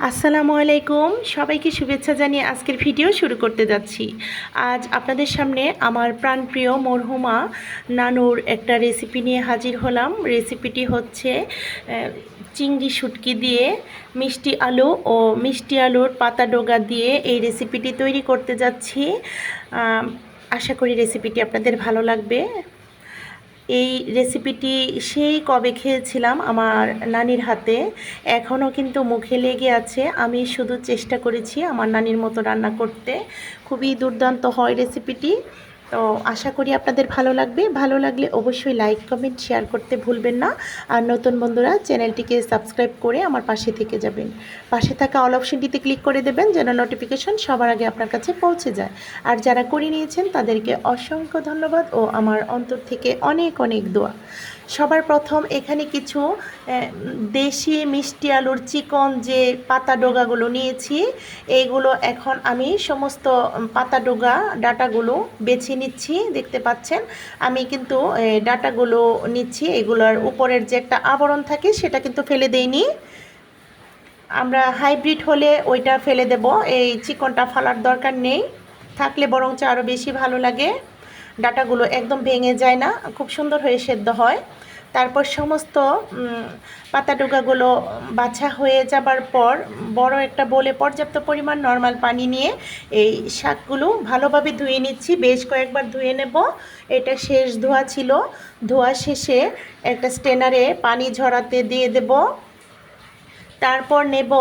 আসসালামু আলাইকুম, সবাইকে শুভেচ্ছা জানিয়ে আজকের ভিডিও শুরু করতে যাচ্ছি। আজ আপনাদের সামনে আমার প্রাণপ্রিয় মরহুমা নানুর একটা রেসিপি নিয়ে হাজির হলাম। রেসিপিটি হচ্ছে চিংড়ি শুটকি দিয়ে মিষ্টি আলু ও মিষ্টি আলুর পাতা ডোগা দিয়ে এই রেসিপিটি তৈরি করতে যাচ্ছি। আশা করি রেসিপিটি আপনাদের ভালো লাগবে। এই রেসিপিটি সেই কবে খেয়েছিলাম আমার নানির হাতে, এখনও কিন্তু মুখে লেগে আছে। আমি শুধু চেষ্টা করেছি আমার নানির মতো রান্না করতে। খুবই দুর্দান্ত হয় রেসিপিটি। তো আশা করি আপনাদের ভালো লাগবে। ভালো লাগলে অবশ্যই লাইক কমেন্ট শেয়ার করতে ভুলবেন না। আর নতুন বন্ধুরা চ্যানেলটিকে সাবস্ক্রাইব করে আমার পাশে থেকে যাবেন। পাশে থাকা অল অপশনটিতে ক্লিক করে দেবেন যেন নোটিফিকেশন সবার আগে আপনার কাছে পৌঁছে যায়। আর যারা করে নিয়েছেন তাদেরকে অসংখ্য ধন্যবাদ ও আমার অন্তর থেকে অনেক অনেক দোয়া। সবার প্রথম এখানে কিছু দেশি মিষ্টি আলুর চিকন যে পাতা ডোগাগুলো নিয়েছি, এইগুলো এখন আমি সমস্ত পাতা ডোগা ডাটাগুলো বেছে নিচ্ছি। দেখতে পাচ্ছেন আমি কিন্তু ডাটাগুলো নিচ্ছি, এগুলোর উপরের যে একটা আবরণ থাকে সেটা কিন্তু ফেলে দেইনি। আমরা হাইব্রিড হলে ওইটা ফেলে দেব, এই চিকনটা ফালার দরকার নেই। থাকলে বরঞ্চ আরও বেশি ভালো লাগে। ডাটাগুলো একদম ভেঙে যায় না, খুব সুন্দর হয়ে সেদ্ধ হয়। তারপর সমস্ত পাতা ডোগাগুলো বাছা হয়ে যাবার পর বড় একটা বোলে পর্যাপ্ত পরিমাণ নর্মাল পানি নিয়ে এই শাকগুলো ভালোভাবে ধুয়ে নিচ্ছি। বেশ কয়েকবার ধুয়ে নেব। এটা শেষ ধোয়া ছিল। ধোয়া শেষে একটা স্টেনারে পানি ঝরাতে দিয়ে দেব। তারপর নেব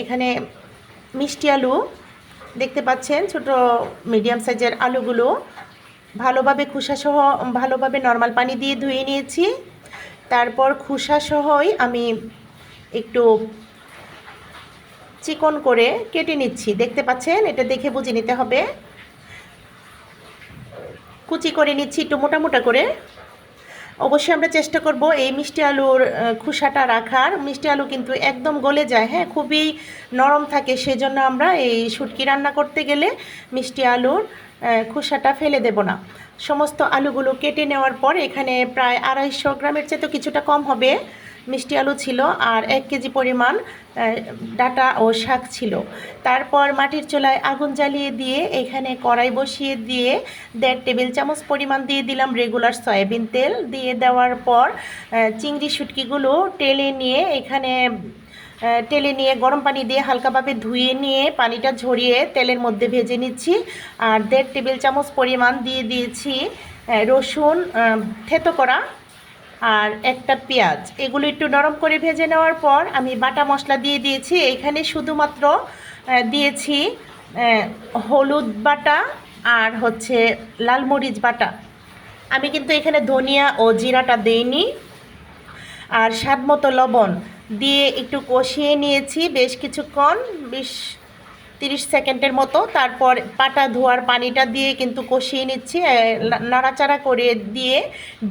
এখানে মিষ্টি আলু। দেখতে পাচ্ছেন ছোট মিডিয়াম সাইজের আলুগুলো ভালোভাবে খোসাসহ ভালোভাবে নর্মাল পানি দিয়ে ধুয়ে নিয়েছি। তারপর খোসাসহই আমি একটু চিকন করে কেটে নিচ্ছি। দেখতে পাচ্ছেন, এটা দেখে বুঝে নিতে হবে। কুচি করে নিচ্ছি একটু মোটা মোটা করে। অবশ্যই আমরা চেষ্টা করব এই মিষ্টি আলুর খোসাটা রাখার। মিষ্টি আলু কিন্তু একদম গলে যায়, হ্যাঁ, খুবই নরম থাকে। সেজন্য আমরা এই শুটকি রান্না করতে গেলে মিষ্টি আলুর খোসাটা ফেলে দেব না। সমস্ত আলুগুলো কেটে নেওয়ার পর এখানে প্রায় 250 গ্রামের চেয়ে তো কিছুটা কম হবে মিষ্টি আলু ছিল, আর 1 কেজি পরিমাণ ডাটা ও শাক ছিল। তারপর মাটির চুলায় আগুন জ্বালিয়ে দিয়ে এখানে কড়াই বসিয়ে দিয়ে 1.5 টেবিল চামচ পরিমাণ দিয়ে দিলাম রেগুলার সয়াবিন তেল। দিয়ে দেওয়ার পর চিংড়ি শুটকিগুলো টেলে নিয়ে গরম পানি দিয়ে হালকাভাবে ধুয়ে নিয়ে পানিটা ঝরিয়ে তেলের মধ্যে ভেজে নিচ্ছি। আর 1.5 টেবিল চামচ পরিমাণ দিয়ে দিয়েছি রসুন থেতো করা, আর একটা পেঁয়াজ। এগুলো একটু নরম করে ভেজে নেওয়ার পর আমি বাটা মশলা দিয়ে দিয়েছি। এখানে শুধুমাত্র দিয়েছি হলুদ বাটা আর হচ্ছে লাল মরিচ বাটা। আমি কিন্তু এখানে ধনিয়া ও জিরাটা দেইনি। আর স্বাদ মতো লবণ দিয়ে একটু কষিয়ে নিয়েছি বেশ কিছুক্ষণ, 20-30 সেকেন্ডের মতো। তারপর পাটা ধোয়ার পানিটা দিয়ে কিন্তু কষিয়ে নিচ্ছি, নাড়াচাড়া করে দিয়ে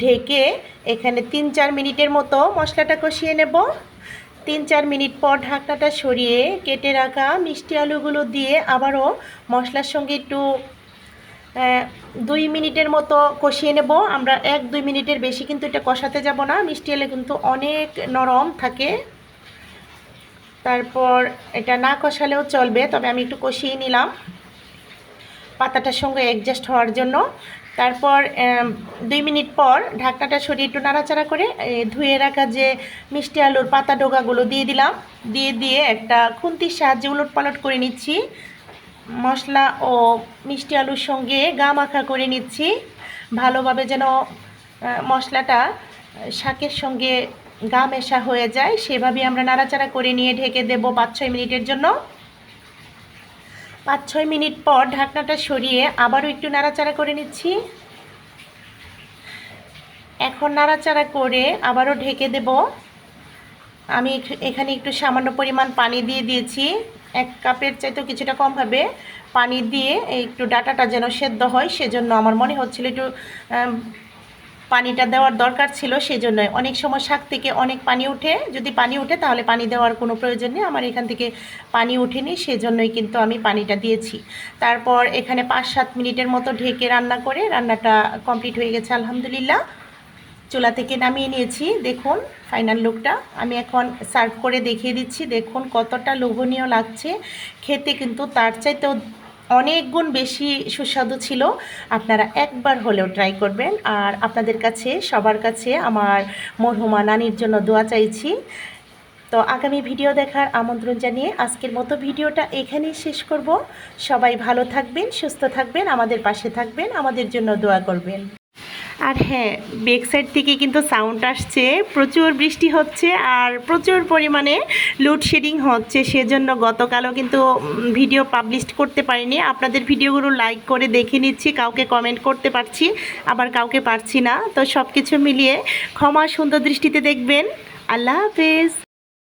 ঢেকে এখানে 3-4 মিনিটের মতো মশলাটা কষিয়ে নেব। 3-4 মিনিট পর ঢাকনাটা সরিয়ে কেটে রাখা মিষ্টি আলুগুলো দিয়ে আবারও মশলার সঙ্গে একটু 2 মিনিটের মতো কষিয়ে নেব। আমরা 1-2 মিনিটের বেশি কিন্তু এটা কষাতে যাব না, মিষ্টি আলু কিন্তু অনেক নরম থাকে। তারপর এটা না কষালেও চলবে, তবে আমি একটু কষিয়ে নিলাম পাতাটার সঙ্গে অ্যাডজাস্ট হওয়ার জন্য। তারপর 2 মিনিট পর ঢাকনাটা সরিয়ে একটু নাড়াচাড়া করে ধুয়ে রাখা যে মিষ্টি আলুর পাতা ডোগাগুলো দিয়ে দিলাম। দিয়ে একটা খুন্তির সাহায্যে উলটপালট করে নিচ্ছি। মশলা ও মিষ্টি আলুর সঙ্গে গা মাখা করে নিচ্ছি ভালোভাবে, যেন মশলাটা শাকের সঙ্গে গা মেশা হয়ে যায়। সেভাবেই আমরা নাড়াচাড়া করে নিয়ে ঢেকে দেব 5-6 মিনিটের জন্য। 5-6 মিনিট পর ঢাকনাটা সরিয়ে আবারও একটু নাড়াচাড়া করে নিচ্ছি। এখন নাড়াচাড়া করে আবারও ঢেকে দেব। আমি এখানে একটু সামান্য পরিমাণ পানি দিয়ে দিয়েছি, 1 কাপের চাইতেও কিছুটা কম হবে পানি দিয়ে একটু ডাটাটা যেন সেদ্ধ হয়। সেজন্য আমার মনে হচ্ছিল একটু পানিটা দেওয়ার দরকার ছিল। সেজন্য অনেক সময় শাক থেকে অনেক পানি ওঠে, যদি পানি ওঠে তাহলে পানি দেওয়ার কোনো প্রয়োজন নেই। আমার এখান থেকে পানি ওঠেনি, সেজন্যই কিন্তু আমি পানিটা দিয়েছি। তারপর এখানে 5-7 মিনিটের মতো ঢেকে রান্না করে রান্নাটা কমপ্লিট হয়ে গেছে আলহামদুলিল্লাহ। চুলা থেকে নামিয়ে নিয়েছি। দেখুন ফাইনাল লুকটা। আমি এখন সার্ভ করে দেখিয়ে দিচ্ছি। দেখুন কতটা লোভনীয় লাগছে, খেতে কিন্তু তার চাইতেও অনেক গুণ বেশি সুস্বাদু ছিল। আপনারা একবার হলেও ট্রাই করবেন। আর আপনাদের কাছে সবার কাছে আমার মরহুমা নানির জন্য দোয়া চাইছি। তো আগামী ভিডিও দেখার আমন্ত্রণ জানিয়ে আজকের মতো ভিডিওটা এখানেই শেষ করব। সবাই ভালো থাকবেন, সুস্থ থাকবেন, আমাদের পাশে থাকবেন, আমাদের জন্য দোয়া করবেন। আর হ্যাঁ, ব্যাক সাইড থেকে কিন্তু সাউন্ড আসছে, প্রচুর বৃষ্টি হচ্ছে আর প্রচুর পরিমাণে লোডশেডিং হচ্ছে, সেজন্য গতকালও কিন্তু ভিডিও পাবলিশ করতে পারিনি। আপনাদের ভিডিওগুলো লাইক করে দেখে নিচ্ছি, কাউকে কমেন্ট করতে পারছি, আবার কাউকে পারছি না। তো সব কিছু মিলিয়ে ক্ষমা সুন্দর দৃষ্টিতে দেখবেন। আল্লাহ হাফেজ।